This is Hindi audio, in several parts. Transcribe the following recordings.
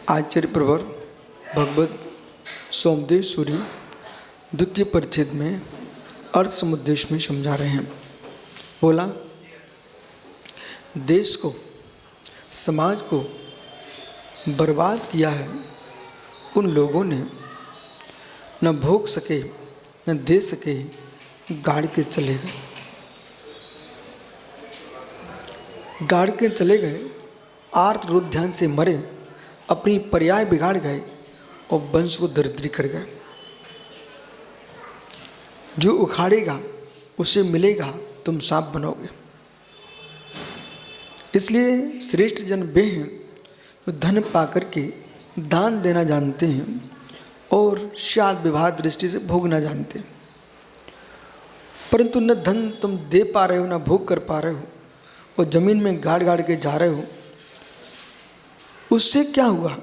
आचार्य प्रवर भगवत सोमदेश्वरी द्वितीय परिच्छेद में अर्थ समुद्देश में समझा रहे हैं। बोला, देश को, समाज को बर्बाद किया है उन लोगों ने, न भोग सके न दे सके, गाड़ के चले गए। गाड़ के चले गए, आर्त रोध ध्यान से मरे, अपनी पर्याय बिगाड़ गए और वंश को दरिद्री कर गए। जो उखाड़ेगा उसे मिलेगा, तुम सांप बनोगे। इसलिए श्रेष्ठ जन वे हैं जो धन पाकर के दान देना जानते हैं और शाद विवाह दृष्टि से भोगना जानते हैं। परंतु न धन तुम दे पा रहे हो न भोग कर पा रहे हो और जमीन में गाड़ गाड़ के जा रहे हो। उससे क्या हुआ?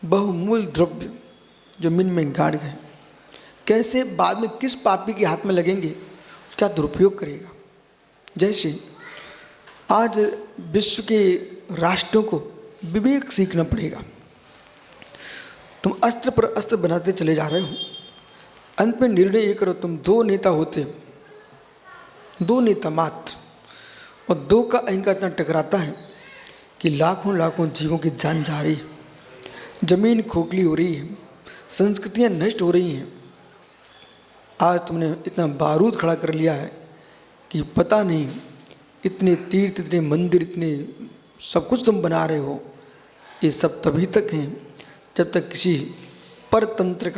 बहुमूल्य द्रव्य जमीन में गाड़ गए। कैसे बाद में किस पापी के हाथ में लगेंगे, क्या दुरुपयोग करेगा। जैसे आज विश्व के राष्ट्रों को विवेक सीखना पड़ेगा। तुम अस्त्र पर अस्त्र बनाते चले जा रहे हो, अंत में निर्णय ये करो, तुम दो नेता होते, दो नेता मात्र, और दो का अहंकार इतना टकराता है कि लाखों लाखों जीवों की जान जा रही है, जमीन खोखली हो रही है, संस्कृतियां नष्ट हो रही हैं। आज तुमने इतना बारूद खड़ा कर लिया है कि पता नहीं, इतने तीर्थ, इतने मंदिर, इतने सब कुछ तुम बना रहे हो। ये सब तभी तक हैं जब तक किसी परतंत्र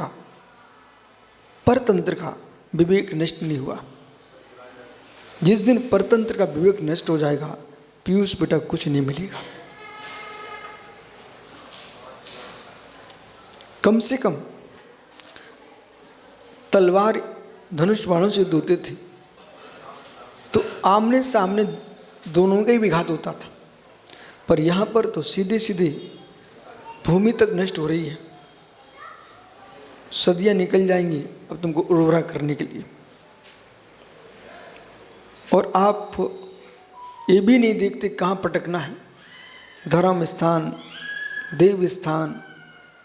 का विवेक नष्ट नहीं हुआ। जिस दिन परतंत्र का विवेक नष्ट हो जाएगा, पीयूष बेटा कुछ नहीं मिलेगा। कम से कम तलवार धनुष बाणों से धोते थे तो आमने सामने दोनों का ही विघात होता था, पर यहाँ पर तो सीधे सीधे भूमि तक नष्ट हो रही है। सदियां निकल जाएंगी अब तुमको उर्वरा करने के लिए, और आप ये भी नहीं देखते कहाँ पटकना है। धर्म स्थान, देव स्थान,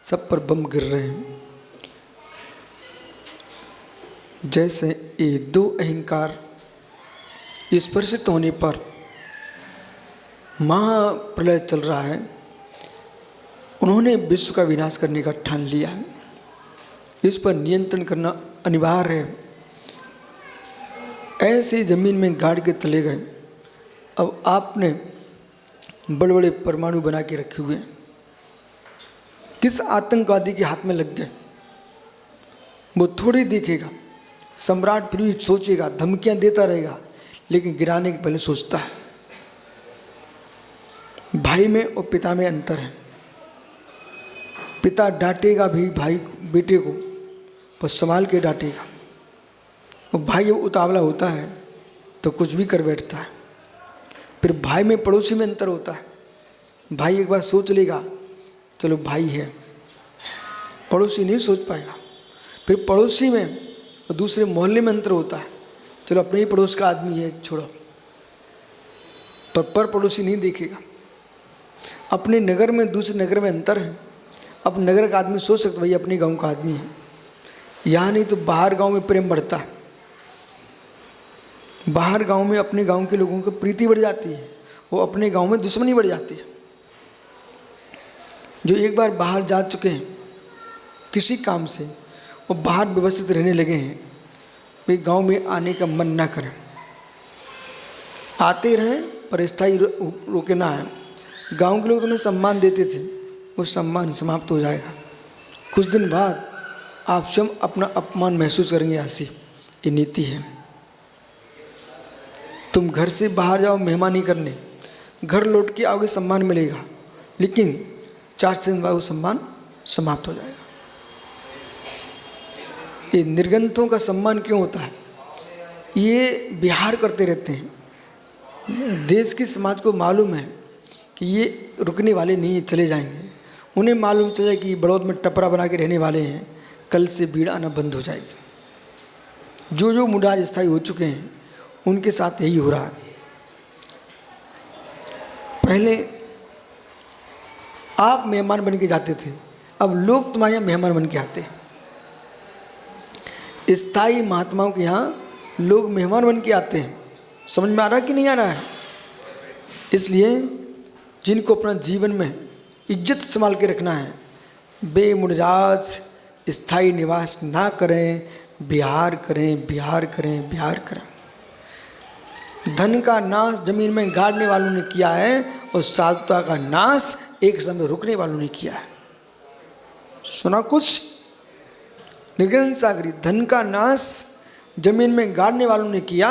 सब पर बम गिर रहे हैं। जैसे ये दो अहंकार स्पर्शित होने पर महाप्रलय चल रहा है, उन्होंने विश्व का विनाश करने का ठान लिया है। इस पर नियंत्रण करना अनिवार्य है। ऐसे जमीन में गाड़ के चले गए। अब आपने बड़े बड़े परमाणु बना के रखे हुए हैं, किस आतंकवादी के हाथ में लग गए वो थोड़ी देखेगा। सम्राट फिर भी सोचेगा, धमकियां देता रहेगा, लेकिन गिराने के पहले सोचता है। भाई में और पिता में अंतर है। पिता डांटेगा भी भाई बेटे को, पर संभाल के डांटेगा, और भाई जब उतावला होता है तो कुछ भी कर बैठता है। फिर भाई में पड़ोसी में अंतर होता है। भाई एक बार सोच लेगा, चलो भाई है, पड़ोसी नहीं सोच पाएगा। फिर पड़ोसी में और दूसरे मोहल्ले में अंतर होता है, चलो अपने ही पड़ोस का आदमी है, छोड़ो, पर पड़ोसी नहीं देखेगा। अपने नगर में दूसरे नगर में अंतर है। अब नगर का आदमी सोच सकता भाई अपने गांव का आदमी है, यहाँ नहीं तो बाहर गांव में प्रेम बढ़ता है। बाहर गांव में अपने गांव के लोगों की प्रीति बढ़ जाती है, वो अपने गांव में दुश्मनी बढ़ जाती है। जो एक बार बाहर जा चुके हैं किसी काम से और बाहर व्यवस्थित रहने लगे हैं, वे गांव में आने का मन ना करें। आते रहें पर स्थायी रोके ना है। गांव के लोग तुम्हें सम्मान देते थे, वो सम्मान समाप्त हो जाएगा। कुछ दिन बाद आप स्वयं अपना अपमान महसूस करेंगे। ऐसी ये नीति है। तुम घर से बाहर जाओ मेहमानी करने, घर लौट के आओगे सम्मान मिलेगा, लेकिन 4 दिन बाद वो सम्मान समाप्त हो जाएगा। ये निर्गंतों का सम्मान क्यों होता है? ये विहार करते रहते हैं। देश के समाज को मालूम है कि ये रुकने वाले नहीं, चले जाएंगे। उन्हें मालूम चल जाए कि बड़ौद में टपरा बना के रहने वाले हैं, कल से भीड़ आना बंद हो जाएगी। जो मुडाज स्थायी हो चुके हैं उनके साथ यही हो रहा है। पहले आप मेहमान बन के जाते थे, अब लोग तुम्हारे यहाँ मेहमान बन के आते हैं। स्थायी महात्माओं के यहाँ लोग मेहमान बन के आते हैं। समझ में आ रहा है कि नहीं आ रहा है? इसलिए जिनको अपना जीवन में इज्जत संभाल के रखना है, बेमुडराज स्थायी निवास ना करें, बिहार करें, बिहार करें, बिहार करें। धन का नाश जमीन में गाड़ने वालों ने किया है और साधुता का नाश एक समय रुकने वालों ने किया है। सुना कुछ? निर्गंध सागरी, धन का नाश जमीन में गाड़ने वालों ने किया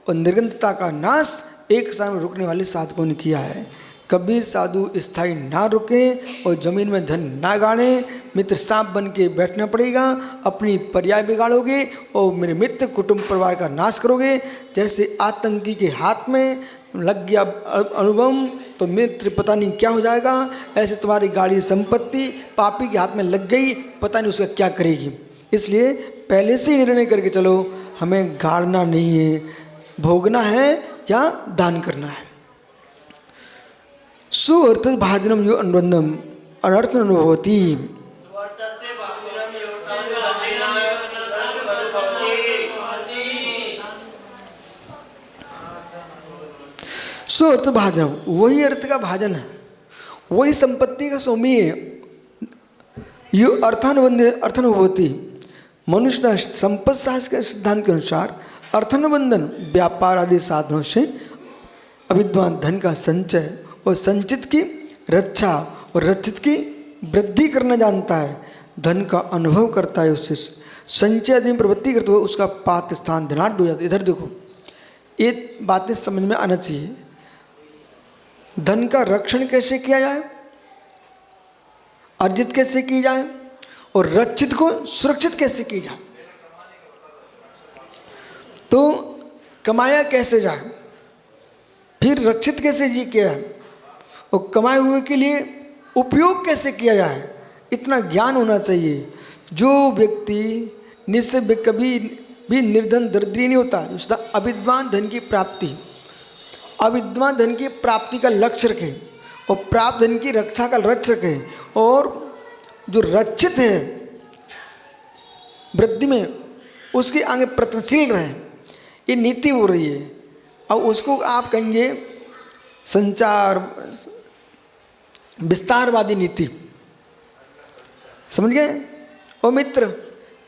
और निर्गंधता का नाश एक समय रुकने वाले साधकों ने किया है। कभी साधु स्थायी ना रुके और जमीन में धन ना गाड़े। मित्र सांप बन के बैठना पड़ेगा, अपनी पर्याय बिगाड़ोगे और मेरे मित्र कुटुंब परिवार का नाश करोगे। जैसे आतंकी के हाथ में लग गया अणुबम तो मित्र पता नहीं क्या हो जाएगा, ऐसे तुम्हारी गाड़ी संपत्ति पापी के हाथ में लग गई, पता नहीं उसका क्या करेगी। इसलिए पहले से ही निर्णय करके चलो, हमें गाड़ना नहीं है, भोगना है या दान करना है। सुअर्थ भाजनम यो अनुबंधम अनर्थ अनुभवती। सुअर्थ भाजन, वही अर्थ का भाजन है, वही संपत्ति का स्वामी है। यो अर्थानुबंधी मनुष्य संपत्ति शास्त्र के सिद्धांत के अनुसार अर्थानुबंधन व्यापार आदि साधनों से अविद्वान धन का संचय और संचित की रक्षा और रक्षित की वृद्धि करना जानता है। धन का अनुभव करता है, उससे संचय आदि में प्रवृत्ति करते हुए उसका पात्र स्थान धनाढ़ हो जाता है। इधर देखो, ये बातें समझ में आना चाहिए। धन का रक्षण कैसे किया जाए, अर्जित कैसे की जाए और रक्षित को सुरक्षित कैसे की जाए, तो कमाया कैसे जाए, फिर रक्षित कैसे जी किया है और कमाए हुए के लिए उपयोग कैसे किया जाए, इतना ज्ञान होना चाहिए। जो व्यक्ति निश्चय कभी भी निर्धन दरिद्री नहीं होता, उसका अविद्वान धन की प्राप्ति, अविद्वान धन की प्राप्ति का लक्ष्य रखे और प्राप्त धन की रक्षा का लक्ष्य रखे, और जो रक्षित है वृद्धि में उसके आगे प्रयत्नशील रहे, ये नीति हो रही है। अब उसको आप कहेंगे संचार विस्तारवादी नीति, समझ गए? ओ मित्र,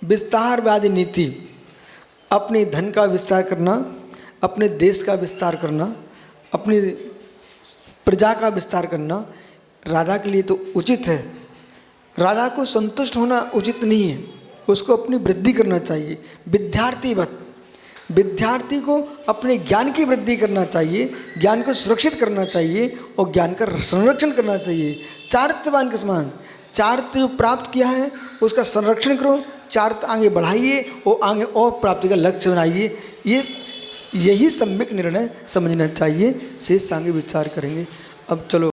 विस्तारवादी नीति अपने धन का विस्तार करना, अपने देश का विस्तार करना, अपनी प्रजा का विस्तार करना राजा के लिए तो उचित है। राजा को संतुष्ट होना उचित नहीं है, उसको अपनी वृद्धि करना चाहिए। विद्यार्थी को अपने ज्ञान की वृद्धि करना चाहिए, ज्ञान को सुरक्षित करना चाहिए और ज्ञान का संरक्षण करना चाहिए। चारित्रवान के समान, चारित्र जो प्राप्त किया है उसका संरक्षण करो, चारित्र आगे बढ़ाइए और आगे और प्राप्ति का लक्ष्य बनाइए। यही सम्यक निर्णय समझना चाहिए। शेष आगे विचार करेंगे। अब चलो।